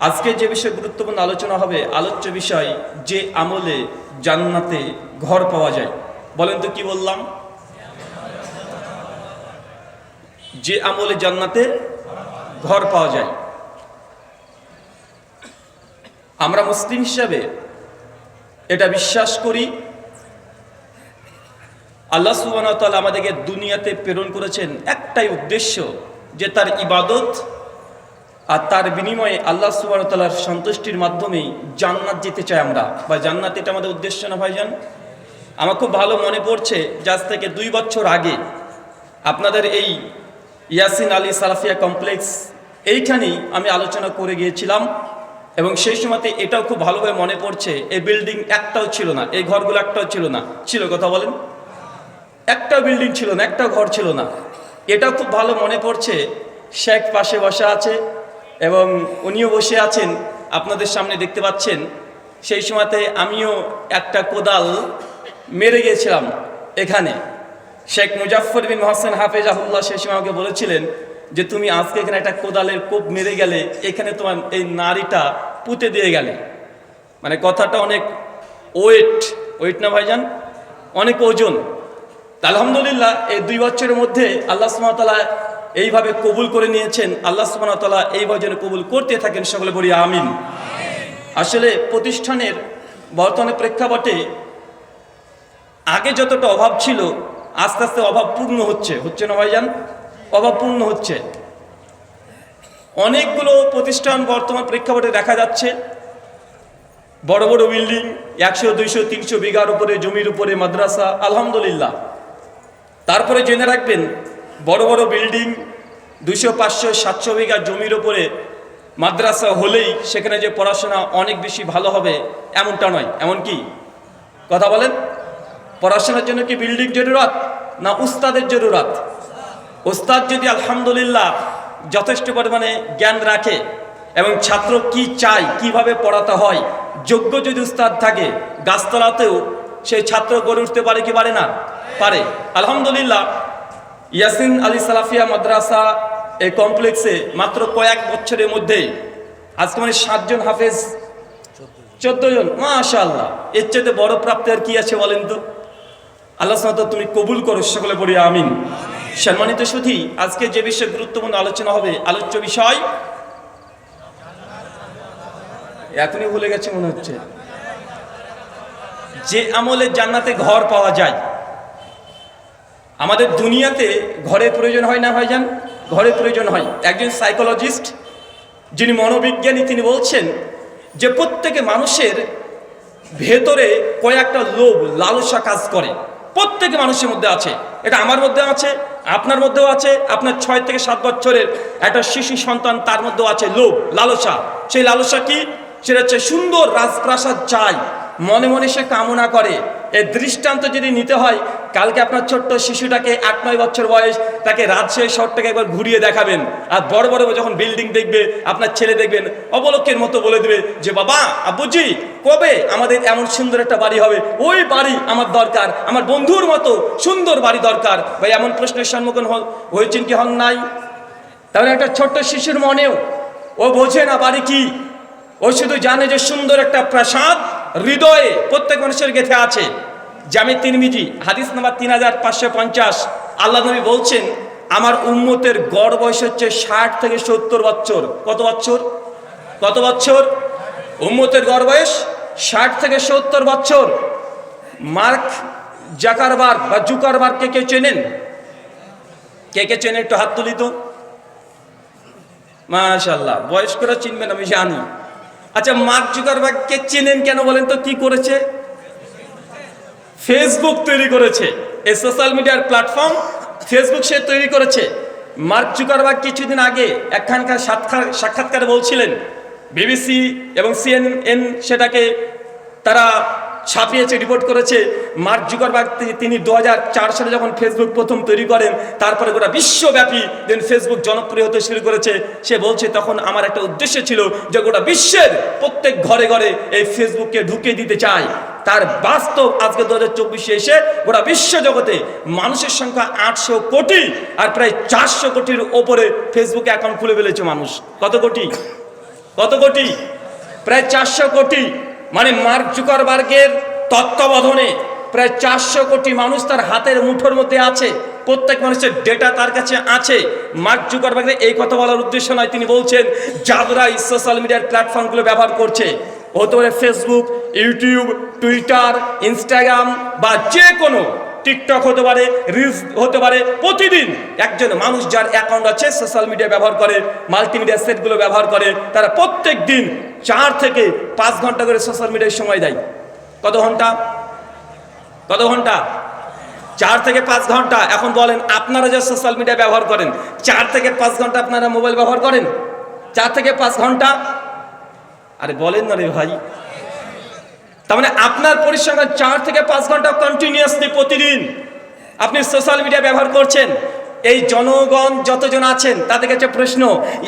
আজকে যে বিষয়ে গুরুত্বপূর্ণ আলোচনা হবে, আলোচ্য বিষয় যে আমলে জান্নাতে ঘর পাওয়া যায়। বলেন তো কি বললাম? যে আমলে জান্নাতে ঘর পাওয়া যায়। আমরা মুসলিম হিসাবে এটা বিশ্বাস করি, আল্লাহ সুবহানাহু ওয়া তাআলা আমাদেরকে দুনিয়াতে প্রেরণ করেছেন একটাই উদ্দেশ্য, যে তার ইবাদত আর তার বিনিময়ে আল্লাহ সুবহানাহু ওয়া তাআলার সন্তুষ্টির মাধ্যমেই জান্নাত যেতে চাই আমরা, বা জান্নাত এটা আমাদের উদ্দেশ্য না ভাইজান? আমার খুব ভালো মনে পড়ছে যে আজ থেকে 2 বছর আগে আপনাদের এই ইয়াসিন আলী সালাফিয়া কমপ্লেক্স এইখানেই আমি আলোচনা করে গিয়েছিলাম, এবং সেই সময়তে এটাও খুব ভালোভাবে মনে পড়ছে, এই বিল্ডিং একটাও ছিল না, এই ঘরগুলো একটাও ছিল না। ছিল? কথা বলেন। একটাও বিল্ডিং ছিল না, একটাও ঘর ছিল না। এটাও খুব ভালো মনে পড়ছে। শেখ পাশে বসা আছে এবং উনিও বসে আছেন, আপনাদের সামনে দেখতে পাচ্ছেন। সেই সময়তে আমিও একটা কোদাল মেরে গিয়েছিলাম এখানে। শেখ মুজাফফর বিন মোহসেন হাফেজাহুল্লাহ সেই সময় আমাকে বলেছিলেন যে তুমি আজকে এখানে একটা কোদালের কোপ মেরে গেলে, এখানে তোমার এই নারীটা পুঁতে দিয়ে গেলে। মানে কথাটা অনেক ওয়েট না ভাইজান, অনেক ওজন। আলহামদুলিল্লাহ এই 2 বছরের মধ্যে আল্লাহ সুবহানাহু ওয়া তাআলা এইভাবে কবুল করে নিয়েছেন। আল্লাহ সুবহানাহু ওয়া তাআলা এইভাবে যেন কবুল করতে থাকেন, সকলে বলি আমিন। আসলে প্রতিষ্ঠানের বর্তমানে প্রেক্ষাপটে আগে যতটা অভাব ছিল, আস্তে আস্তে অভাব পূর্ণ হচ্ছে না ভাইজান? অভাব পূর্ণ হচ্ছে। অনেকগুলো প্রতিষ্ঠান বর্তমান প্রেক্ষাপটে দেখা যাচ্ছে, বড় বড় বিল্ডিং, 100, 200, 300 বিঘার উপরে জমির উপরে মাদ্রাসা, আলহামদুলিল্লাহ। তারপরে জেনে রাখবেন, বড় বড় বিল্ডিং 200, 500, 700 বিঘা জমির উপরে মাদ্রাসা হলেই সেখানে যে পড়াশোনা অনেক বেশি ভালো হবে এমনটা নয়। এমন কি? কথা বলেন। পড়াশোনার জন্য কি বিল্ডিং জরুরত, না উস্তাদের জরুরত? উস্তাদ যদি আলহামদুলিল্লাহ যথেষ্ট পরিমাণে জ্ঞান রাখে এবং ছাত্র কি চায়, কিভাবে পড়াতে হয়, যোগ্য যদি উস্তাদ থাকে, গাছতলাতেও সেই ছাত্র গড়ে উঠতে পারে কি পারে না? পারে। আলহামদুলিল্লাহ ইয়াসিন আলী সালাফিয়া মাদ্রাসা এই কমপ্লেক্সে মাত্র কয়েক বছরের মধ্যেই আজকে মানে 7 জন হাফেজ, 14 জন, মাশাআল্লাহ। এর চেয়ে বড় প্রাপ্তি আর কি আছে বলেন তো? আল্লাহ সুবহানাহু ওয়া তাআলা তুমি কবুল করো, সকলে বলি আমিন। সম্মানিত সুধী, আজকে যে বিষয়ে গুরুত্বপূর্ণ আলোচনা হবে, আলোচ্য বিষয় এখনই ভুলে গেছে মনে হচ্ছে, যে আমলে জান্নাতে ঘর পাওয়া যায়। আমাদের দুনিয়াতে ঘরের প্রয়োজন হয় না ভাইজান? ঘরের প্রয়োজন হয়। একজন সাইকোলজিস্ট, যিনি মনোবিজ্ঞানী, তিনি বলছেন যে প্রত্যেকে মানুষের ভেতরে কয়েকটা লোভ, লালসা কাজ করে। প্রত্যেকে মানুষের মধ্যে আছে। এটা আমার মধ্যে আছে, আপনার মধ্যেও আছে। আপনার 6 থেকে 7 বছরের একটা শিশু সন্তান, তার মধ্যেও আছে লোভ, লালসা। সেই লালসা কি? সেটা হচ্ছে সুন্দর রাজপ্রাসাদ চাই, মনে মনে সে কামনা করে। এই দৃষ্টান্ত যদি নিতে হয়, কালকে আপনার ছোট্ট শিশুটাকে 8-9 বছর বয়স, তাকে রাজশাহী শহরটাকে একবার ঘুরিয়ে দেখাবেন, আর বড় বড় যখন বিল্ডিং দেখবে, আপনার ছেলে দেখবেন অবলোকের মতো বলে দেবে যে বাবা, আব্বুজি, কবে আমাদের এমন সুন্দর একটা বাড়ি হবে? ওই বাড়ি আমার দরকার, আমার বন্ধুর মতো সুন্দর বাড়ি দরকার। ভাই, এমন প্রশ্নের সম্মুখীন হয়েছেন কি হন নাই? তাহলে একটা ছোট্ট শিশুর মনেও, ও বোঝে না বাড়ি কি, ও শুধু জানে যে সুন্দর একটা প্রাসাদ হৃদয়ে প্রত্যেক মানুষের গেঁথে আছে। জামে তিরমিজি হাদিস নাম্বার 3550, আল্লাহ নবী বলছেন, আমার উম্মতের গড় বয়স হচ্ছে 60 থেকে 70 বছর। কত বছর? কত বছর? উম্মতের গড় বয়স 60 থেকে 70 বছর। মার্ক জাকারবার্গ বা জুকারবার্গকে কে চেনেন? কে কে চেনেন? একটু হাত তুলি তো। মাশাআল্লাহ, বয়স্করা চিনবেন, আমি জানি। আচ্ছা, মার্ক জুকারবার্গকে চেনেন কেন বলেন তো? কি করেছে? ফেসবুক তৈরি করেছে। এই সোশ্যাল মিডিয়ার প্ল্যাটফর্ম ফেসবুক সে তৈরি করেছে। মার্ক জুকারবার্গ কিছুদিন আগে একখানকার সাক্ষাৎকারে বলছিলেন, বিবিসি এবং CNN সেটাকে তারা ছাপিয়েছে, রিপোর্ট করেছে। মার্ক জুকারবার্গ তিনি 2004 সালে যখন ফেসবুক প্রথম তৈরি করেন, তারপরে গোটা বিশ্বব্যাপী যেন ফেসবুক জনপ্রিয় হতে শুরু করেছে, সে বলছে তখন আমার একটা উদ্দেশ্য ছিল যে গোটা বিশ্বের প্রত্যেক ঘরে ঘরে এই ফেসবুককে ঢুকিয়ে দিতে চাই। তার বাস্তব আজকে 2024 এসে গোটা বিশ্ব জগতে মানুষের সংখ্যা 800 কোটি, আর প্রায় 400 কোটির ওপরে ফেসবুকে অ্যাকাউন্ট খুলে ফেলেছে মানুষ। কত কোটি? কত কোটি? প্রায় 400 কোটি। মানে মার্ক জুকারবার্গের তত্ত্বাবধানে প্রায় 400 কোটি মানুষ তার হাতের মুঠোর মধ্যে আছে। প্রত্যেক মানুষের ডেটা তার কাছে আছে। মার্ক জুকারবার্গের এই কথা বলার উদ্দেশ্য নয়, তিনি বলছেন যারা এই সোশ্যাল মিডিয়ার প্ল্যাটফর্মগুলো ব্যবহার করছে, হতে পারে ফেসবুক, ইউটিউব, টুইটার, ইনস্টাগ্রাম বা যে কোনো টিকটক হতে পারে, রিলস হতে পারে, প্রতিদিন একজন মানুষ যার অ্যাকাউন্ট আছে সোশ্যাল মিডিয়া ব্যবহার করে, মাল্টিমিডিয়া সেটগুলো ব্যবহার করে, তারা প্রত্যেক দিন 4 থেকে 5 ঘন্টা করে সোশ্যাল মিডিয়ায় সময় দেয়। কত ঘন্টা? কত ঘন্টা? 4 থেকে 5 ঘন্টা। এখন বলেন আপনারা যে সোশ্যাল মিডিয়া ব্যবহার করেন, 4 থেকে 5 ঘন্টা আপনারা মোবাইল ব্যবহার করেন? 4 থেকে 5 ঘন্টা? আরে বলেন না রে ভাই। তার মানে আপনার পরিসংখ্যান 4 থেকে 5 ঘন্টা কন্টিনিউয়াসলি প্রতিদিন আপনি সোশ্যাল মিডিয়া ব্যবহার করছেন। এই জনগণ যতজন আছেন তাদের কাছে প্রশ্ন,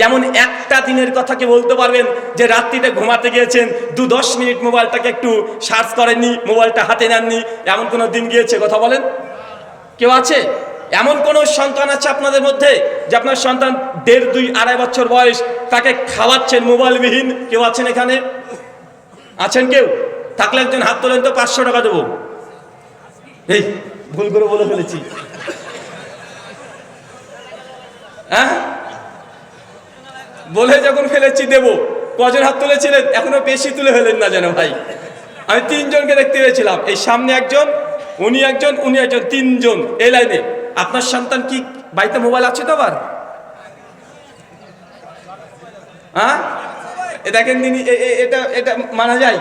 এমন একটা দিনের কথা কি বলতে পারবেন যে রাত্রিতে ঘুমাতে গিয়েছেন 2-10 মিনিট মোবাইলটাকে একটু সার্চ করেননি, মোবাইলটা হাতে নেননি? এমন কোনো দিন গিয়েছে? কথা বলেন। কেউ আছে? এমন কোন সন্তান আছে আপনাদের মধ্যে যে আপনার সন্তান 1.5, 2, 2.5 বছর বয়স, তাকে খাওয়াচ্ছেন মোবাইলবিহীন? কেউ আছেন এখানে? আছেন কেউ? থাকলে একজন হাত তোলেন তো, 500 টাকা দেবো। এই ভুল করে বলে ফেলেছি। হ্যাঁ, বলে যখন ফেলেছি দেবো। কজন হাত তুলেছিলেন? এখনো বেশি তুলে ফেলেন না যেন ভাই। আমি 3 জনকে দেখতে পেয়েছিলাম, এই সামনে একজন, উনি একজন, উনি একজন, 3 জন এই লাইনে। আপনার সন্তান কি বাড়িতে মোবাইল আছে তো আবার? হ্যাঁ, এ দেখেন তিনি, এটা এটা মানা যায়?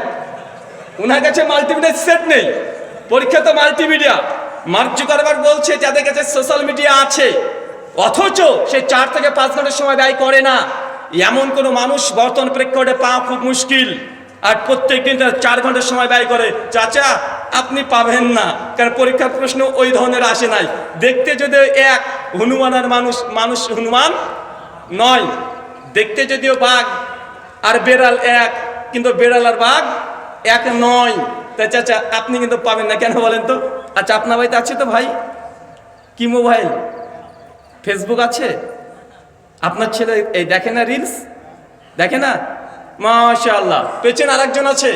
ওনার কাছে মাল্টিমিডিয়া সেট নেই, পরীক্ষা তো মাল্টিমিডিয়া। মার্ক জুকারবার্গ বলছে যাদের কাছে সোশ্যাল মিডিয়া আছে অথচ সে 4 থেকে 5 ঘন্টা সময় ব্যয় করে না, এমন কোনো মানুষ বর্তমান প্রেক্ষাপটে পাওয়া খুব মুশকিল। আর প্রত্যেক দিন 4 ঘন্টা সময় ব্যয় করে, চাচা আপনি পাবেন না, কারণ পরীক্ষার প্রশ্ন ওই ধরনের আসে নাই। দেখতে যদিও এক, হনুমান আর মানুষ হনুমান নয়। দেখতে যদিও বাঘ আর বেড়াল এক, কিন্তু বেড়াল আর বাঘ এক নয়। তাই চাচা আপনি কিন্তু পাবেন না। কেন বলেন তো? আচ্ছা আপনার বাড়িতে আছে তো ভাই কি মোবাইল? ফেসবুক আছে? আপনার ছেলে এই দেখে না, রিলস দেখে না? মাশাআল্লাহ। পেছনে আরেকজন আছে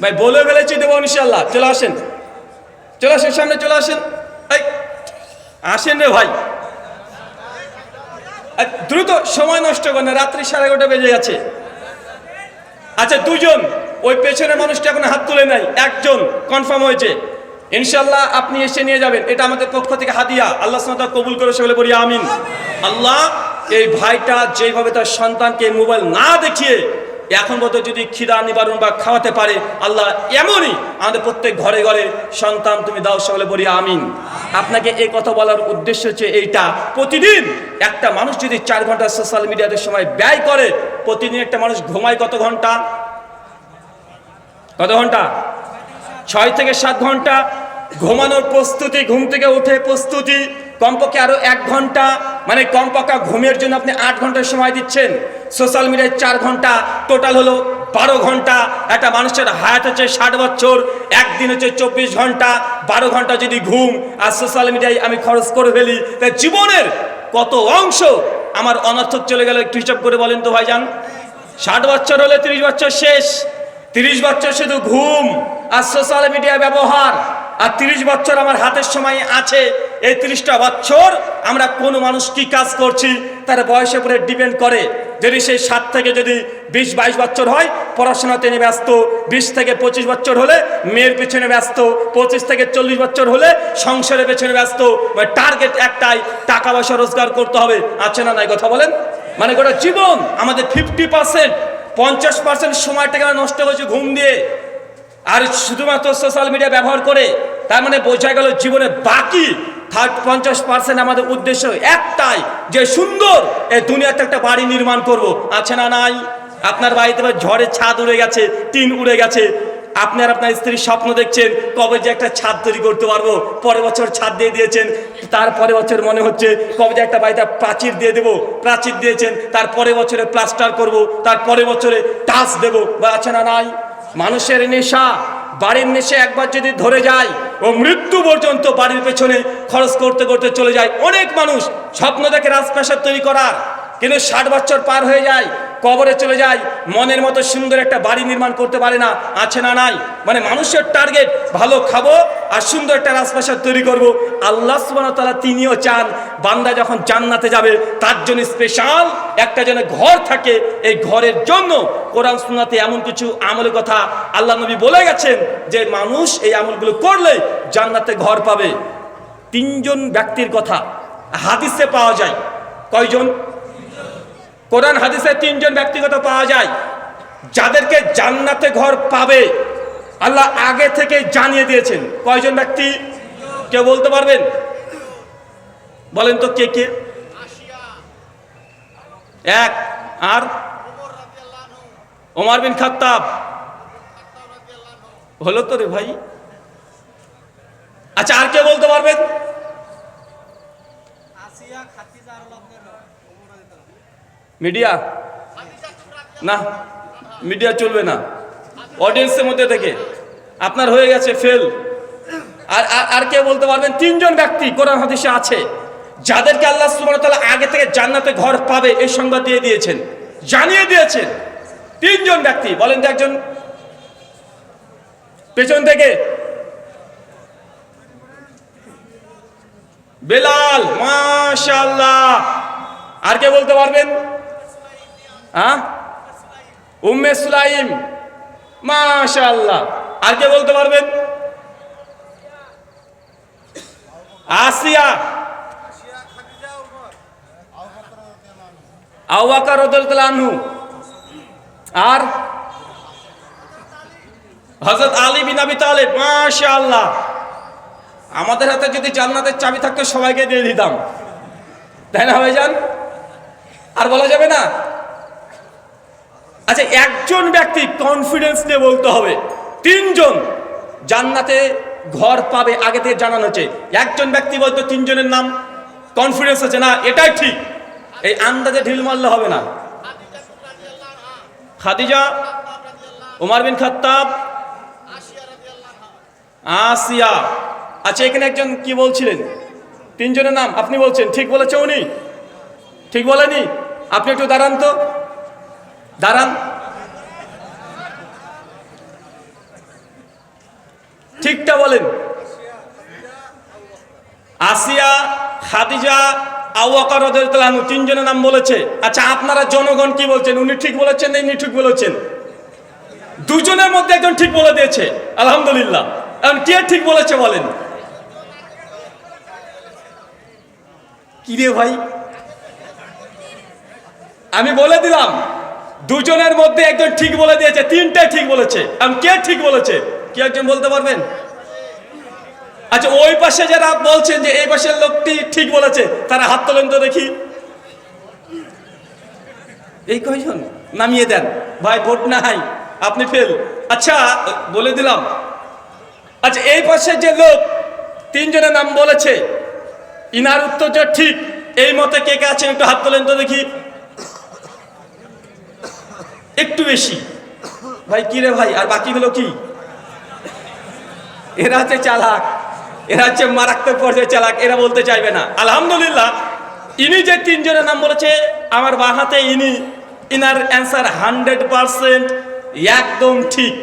ভাই, বলে ফেলেছি দেবো ইনশাআল্লাহ। চলে আসেন, চলে আসেন, সামনে চলে আসেন। এই আসেন রে ভাই, দ্রুত, সময় নষ্ট করেন না, রাত্রি 11:30 বেজে গেছে। আচ্ছা 2 জন, ওই পেছনের মানুষটা এখন হাত তুলে নাই, 1 জন কনফার্ম হয়েছে। ইনশাআল্লাহ আপনি এসে নিয়ে যাবেন, এটা আমাদের পক্ষ থেকে হাদিয়া। আল্লাহ সুবহানাহু ওয়া তাআলা কবুল করে সকলে বলি আমিন। আল্লাহ এই ভাইটা যেভাবে তার সন্তানকে মোবাইল না দেখিয়ে এখন পর্যন্ত যদি খিদা নিবারণ বা খাওয়াতে পারে, আল্লাহ এমনই আমাদের প্রত্যেক ঘরে ঘরে সন্তান তুমি দাও, সকলে বলি আমিন। আপনাকে এই কথা বলার উদ্দেশ্য হচ্ছে এইটা, প্রতিদিন একটা মানুষ যদি 4 ঘন্টা সোশ্যাল মিডিয়াতে সময় ব্যয় করে, প্রতিদিন একটা মানুষ ঘুমায় কত ঘন্টা? কত ঘন্টা? 6 থেকে 7 ঘন্টা। ঘুমানোর প্রস্তুতি, ঘুম থেকে উঠে প্রস্তুতি, কমপক্ষে আরো 1 ঘন্টা, মানে কমপক্ষে ঘুমের জন্য আপনি 8 ঘন্টা সময় দিচ্ছেন। সোশ্যাল মিডিয়ায় 4 ঘন্টা, টোটাল হলো 12 ঘন্টা। একটা মানুষের হায়াত হচ্ছে 60 বছর, একদিন হচ্ছে 24 ঘন্টা। 12 ঘন্টা যদি ঘুম আর সোশ্যাল মিডিয়ায় আমি খরচ করে ফেলি, তাই জীবনের কত অংশ আমার অনর্থক চলে গেল একটু হিসাব করে বলেন তো ভাইজান। 60 বছর হলে 30 বছর শেষ, 30 বছর শুধু ঘুম আর সোশ্যাল মিডিয়া ব্যবহার, আর 30 বছর আমার হাতের সময় আছে। এই 30টা বছর আমরা কোন মানুষ কি কাজ করছি তার বয়সের উপরে ডিপেন্ড করে। যদি সেই 7 থেকে যদি 20-22 বছর হয়, পড়াশোনাতে নিয়ে ব্যস্ত। 20 থেকে 25 বছর হলে মেয়ের পেছনে ব্যস্ত। 25 থেকে 40 বছর হলে সংসারের পেছনে ব্যস্ত। টার্গেট একটাই, টাকা পয়সা রোজগার করতে হবে। আছে না নাই কথা বলেন? মানে গোটা জীবন আমাদের 50%, 50% সময়টাকে আমরা নষ্ট করছি ঘুম দিয়ে আর শুধুমাত্র সোশ্যাল মিডিয়া ব্যবহার করে। তার মানে বোঝা গেল জীবনে বাকি 50% আমাদের উদ্দেশ্য একটাই, যে সুন্দর এই দুনিয়াতে একটা বাড়ি নির্মাণ করব। আছে না নাই? আপনার বাড়িতে ঝড়ে ছাদ উড়ে গেছে, টিন উড়ে গেছে, আপনার স্ত্রীর স্বপ্ন দেখছেন কবে যে একটা ছাদ তৈরি করতে পারবো। পরের বছর ছাদ দিয়ে দিয়েছেন, তারপরে বছর মনে হচ্ছে কবে যে একটা বাড়িতে প্রাচীর দিয়ে দেবো। প্রাচীর দিয়েছেন, তারপরে বছরে প্লাস্টার করব, তারপরে বছরে টাচ দেবো। বা আছে না নাই? মানুষের নেশা, বাড়ির নেশা একবার যদি ধরে যায়, ও মৃত্যু পর্যন্ত বাড়ির পেছনে খরচ করতে করতে চলে যায়। অনেক মানুষ স্বপ্ন দেখে রাজপ্রাসাদ তৈরি করার, কিন্তু 60 বছর পার হয়ে যায়, কবরে চলে যায়, মনের মতো সুন্দর একটা বাড়ি নির্মাণ করতে পারে না। আছে না নাই? মানে মানুষের টার্গেট ভালো খাবো আর সুন্দর একটা রাজপ্রাসাদ তৈরি করব। আল্লাহ সুবহানাহু ওয়া তাআলা তিনিও চান বান্দা যখন জান্নাতে যাবে তার জন্য স্পেশাল একটা যেন ঘর থাকে। এই ঘরের জন্য কোরআন সুন্নাতে এমন কিছু আমলের কথা আল্লাহ নবী বলে গেছেন যে মানুষ এই আমলগুলো করলে জান্নাতে ঘর পাবে। 3 জন ব্যক্তির কথা হাদিসে পাওয়া যায়। কয়জন? কোরআন হাদিসে 3 জন ব্যক্তিগত পাওয়া যায় যাদেরকে জান্নাতে ঘর পাবে আল্লাহ আগে থেকে জানিয়ে দিয়েছেন। কয়জন ব্যক্তি কেউ বলতে পারবেন? বলেন তো কে কে? এক, আর ওমর বিন খাত্তাব। হলো তো রে ভাই। আচ্ছা, আর কে বলতে পারবেন? মিডিয়া না, মিডিয়া চলবে না। অডিয়েন্সের মধ্যে থেকে আপনার হয়ে গেছে ফেল। আর কে বলতে পারবেন? 3 জন ব্যক্তি কোরআন হাদিসে আছে যাদেরকে আল্লাহ সুবহানাহু ওয়া তাআলা আগে থেকে জান্নাতে ঘর পাবে এই সংবাদ দিয়ে দিয়েছেন, জানিয়ে দিয়েছেন। 3 জন ব্যক্তি। বলেন তো একজন পেছন থেকে। বেলাল, মাশাআল্লাহ। আর কে বলতে পারবেন? হ্যাঁ, উম্মে সুলাইম, মাশাআল্লাহ। আর কে বলতে পারবেন? আসিয়া, আবু বকর রাদিয়াল্লাহু আনহু, আর হযরত আলী বিন আবি তালিব, মাশাআল্লাহ। আমাদের হাতে যদি জান্নাতের চাবি থাকতো সবাইকে দিয়ে দিতাম, তাই না ভাইজান? আর বলা যাবে না? আচ্ছা, একজন ব্যক্তি কনফিডেন্স নিয়ে বলতে হবে 3 জন জান্নাতে ঘর পাবে আগে থেকে জানানো হচ্ছে। একজন ব্যক্তি বলতো 3 জনের নাম, কনফিডেন্স আছে না এটাই ঠিক। এই আন্দাজে ঢিল মারলে হবে না। খাদিজা, ওমর বিন খাত্তাব, আসিয়া। আচ্ছা, এখানে একজন কি বলছিলেন? 3 জনের নাম আপনি বলছেন, ঠিক বলেছে উনি? ঠিক বলেনি? আপনি একটু দাঁড়ান তো, দাঁড়ান। ঠিকটা বলেন। আসিয়া, খাদিজা, আবু বকর রাদিয়াল্লাহু আনহু 3 জনের নাম বলেছে। আচ্ছা, আপনারা জনগণ কি বলছেন? উনি ঠিক বলেছেন না ইনি ঠিক বলেছেন? 2 জনের মধ্যে একজন ঠিক বলে দিয়েছে, আলহামদুলিল্লাহ। এখন কে ঠিক বলেছে বলেন? কি রে ভাই, আমি বলে দিলাম 2 জনের মধ্যে একজন ঠিক বলে দিয়েছে, 3টাই ঠিক বলেছে। এখন কে ঠিক বলেছে? কে একজন বলতে পারবেন? আচ্ছা, ওই পাশে যারা বলছেন যে এই পাশের লোকটি ঠিক বলেছে তারা হাত তোলেন তো দেখি। এই কয়জন? নামিয়ে দেন ভাই, ভোট নাই, আপনি ফেল। আচ্ছা, বলে দিলাম। আচ্ছা, এই পাশের যে লোক 3 জনের নাম বলেছে ইনার উত্তর যে ঠিক, এই মতে কে কে আছেন একটু হাত তোলেন তো দেখি। একটু বেশি ভাই। কি রে ভাই, আর বাকিগুলো কি? এরা হচ্ছে চালাক, এরা হচ্ছে মারাত্মক পর্যায়ে চালাক, এরা বলতে চাইবে না। আলহামদুলিল্লাহ, ইনি যে 3 জনের নাম বলেছে আমার বাঁ হাতে, ইনার অ্যান্সার 100% একদম ঠিক।